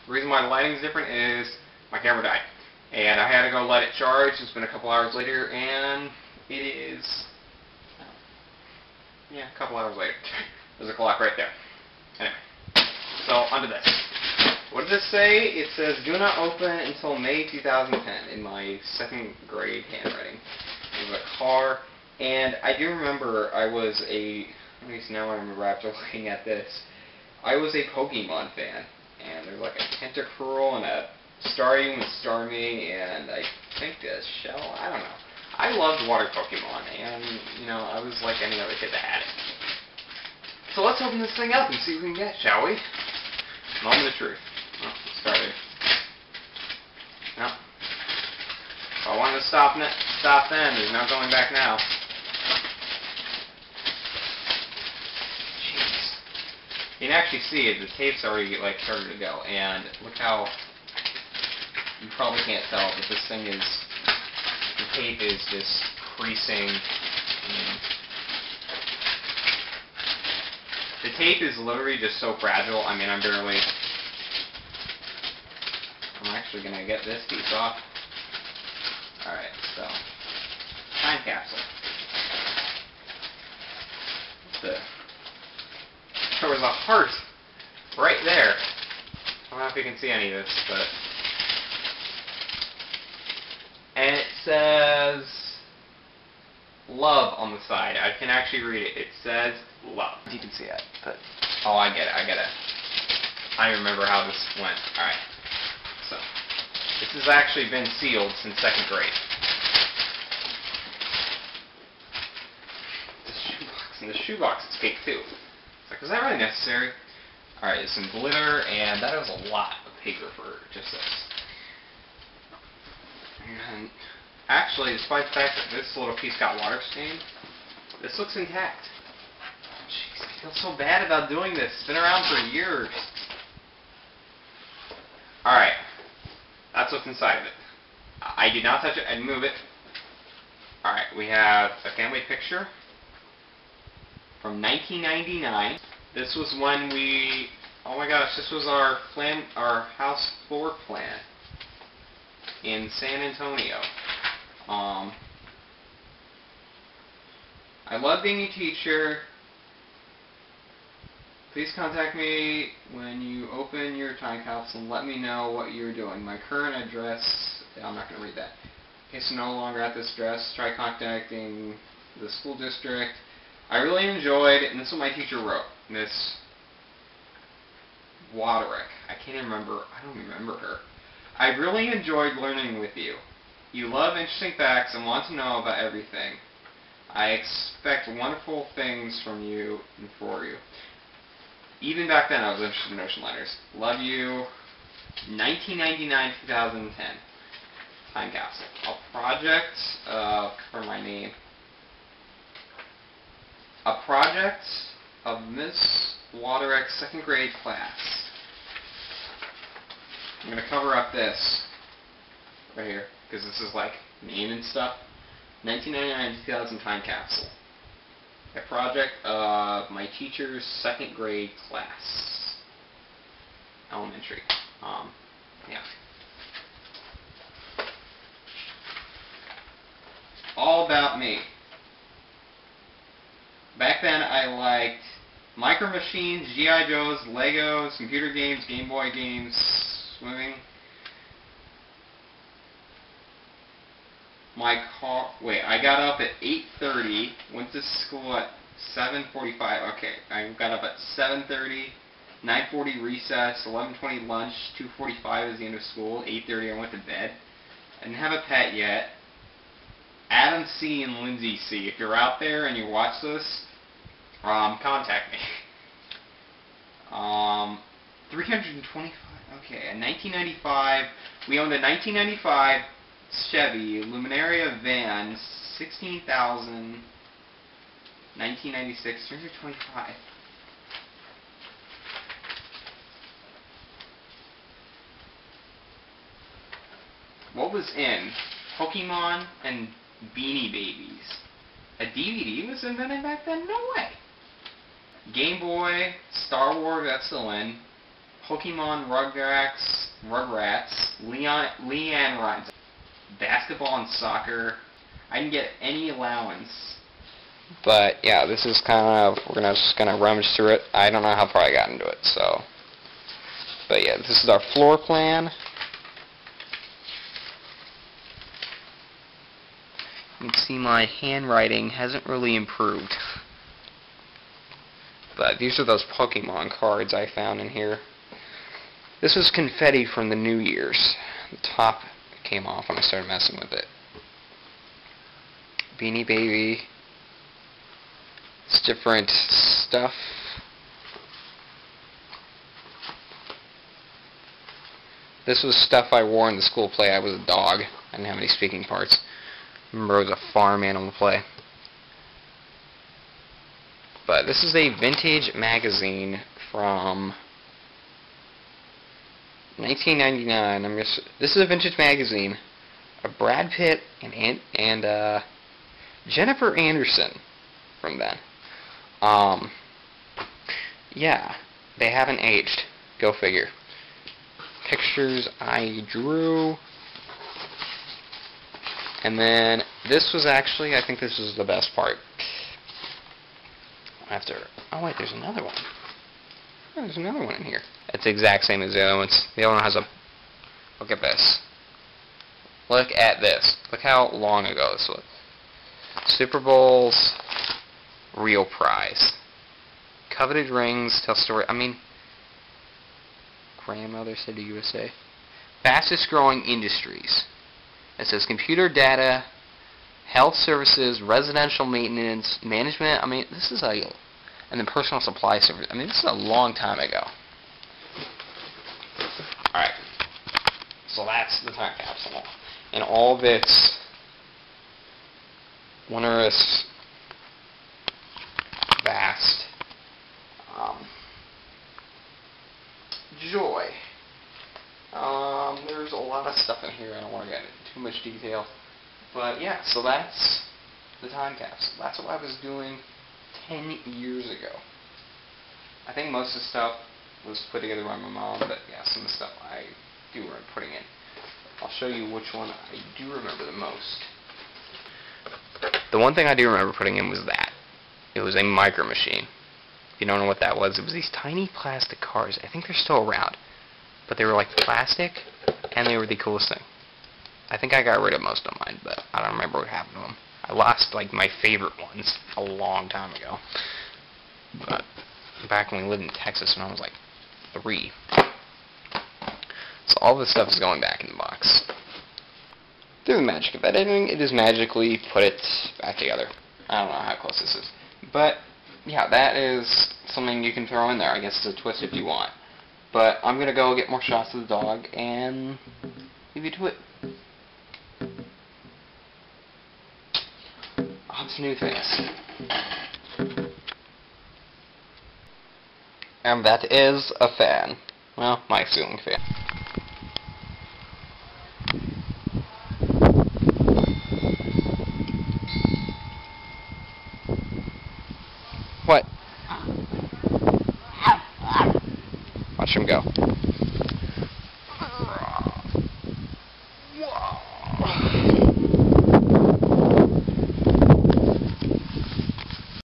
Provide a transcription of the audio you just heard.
The reason why the lighting's different is my camera died. And I had to go let it charge. It's been a couple hours later, and it is, yeah, a couple hours later. There's a clock right there. Anyway, so onto this. What does this say? It says, do not open until May 2010 in my 2nd grade handwriting. It was a car, and I do remember I was at least now I remember after looking at this, I was a Pokemon fan. And there's like a Tentacruel and a Staryu and Starmie, and I think a Shell, I don't know. I loved water Pokemon, and, you know, I was like any other kid that had it. So let's open this thing up and see what we can get, shall we? Moment of truth. Oh, it started. No. If I wanted to stop then, there's no going back now. Jeez. You can actually see it, the tape's already like started to go, and look how, you probably can't tell, but this thing is, the tape is just creasing. The tape is literally just so fragile. I mean, I'm actually going to get this piece off. Alright, so, time capsule. There was a heart right there. I don't know if you can see any of this, but... And it says love on the side. I can actually read it. It says love. You can see it, but oh, I get it. I remember how this went. Alright. So, this has actually been sealed since 2nd grade. The shoebox. And the shoebox is fake too. It's like, was that really necessary? Alright, there's some glitter, and that was a lot of paper for just this. And actually, despite the fact that this little piece got water stained, this looks intact. Jeez, I feel so bad about doing this. It's been around for years. Alright, that's what's inside of it. I did not touch it, I didn't move it. Alright, we have a family picture from 1999. This was when oh my gosh, this was our house floor plan in San Antonio. I love being a teacher. Please contact me when you open your time capsule and let me know what you're doing. My current address, I'm not going to read that. In case you're no longer at this address, try contacting the school district. I really enjoyed, and this is what my teacher wrote, Miss Waderick. I don't remember her. I really enjoyed learning with you. You love interesting facts and want to know about everything. I expect wonderful things from you and for you. Even back then I was interested in ocean liners. Love you. 1999-2010. Time capsule. A project for my name. A project of Miss Waderick's 2nd grade class. I'm going to cover up this right here, because this is like name and stuff. 1999-2000 time capsule. A project of my teacher's 2nd grade class. Elementary. Yeah. All about me. Back then I liked Micro Machines, G.I. Joes, Legos, computer games, Game Boy games, swimming. I got up at 8:30, went to school at 7:45. Okay, I got up at 7:30, 9:40 recess, 11:20 lunch, 2:45 is the end of school, 8:30 I went to bed. I didn't have a pet yet. Adam C. and Lindsay C. If you're out there and you watch this, contact me. 325. Okay, in 1995, we owned a 1995 Chevy Luminaria van, 16,000. 1996, 325. What was in Pokemon and Beanie Babies? A DVD was invented back then? No way. Game Boy, Star Wars, that's still in. Pokemon Rugrats, Leanne rides, basketball and soccer. I didn't get any allowance. But yeah, this is kind of, we're just gonna rummage through it. I don't know how far I got into it, so. But yeah, this is our floor plan. You can see my handwriting hasn't really improved. But these are those Pokemon cards I found in here. This was confetti from the New Year's. The top came off when I started messing with it. Beanie Baby. It's different stuff. This was stuff I wore in the school play. I was a dog. I didn't have any speaking parts. Remember, I was a farm animal play. But this is a vintage magazine from 1999. This is a vintage magazine of Brad Pitt and Jennifer Anderson from then. Yeah, they haven't aged. Go figure. Pictures I drew. And then this was actually, I think this was the best part. Oh wait, there's another one. Oh, there's another one in here. It's the exact same as the other ones. The other one has a, look at this. Look at this. Look how long ago this was. Super Bowls, real prize. Coveted rings, tell story. I mean, grandmother said to USA. Fastest growing industries. It says computer data, health services, residential maintenance, management. I mean, this is a, and then personal supply service. I mean, this is a long time ago. Alright. So that's the time capsule. And all of its wondrous, vast joy. There's a lot of stuff in here. I don't want to get into too much detail. But yeah, so that's the time capsule. That's what I was doing 10 years ago. I think most of the stuff was put together by my mom, but yeah, some of the stuff I do remember putting in. I'll show you which one I do remember the most. The one thing I do remember putting in was that. It was a micro machine. If you don't know what that was, it was these tiny plastic cars. I think they're still around. But they were like plastic, and they were the coolest thing. I think I got rid of most of mine, but I don't remember what happened to them. I lost like my favorite ones a long time ago. But back when we lived in Texas when I was like 3. So all this stuff is going back in the box. Through the magic of editing, it is magically put it back together. I don't know how close this is. But yeah, that is something you can throw in there. I guess it's a twist if you want. But I'm going to go get more shots of the dog and leave you to it. On to new things. And that is a fan. Well, my ceiling fan. What? Watch him go.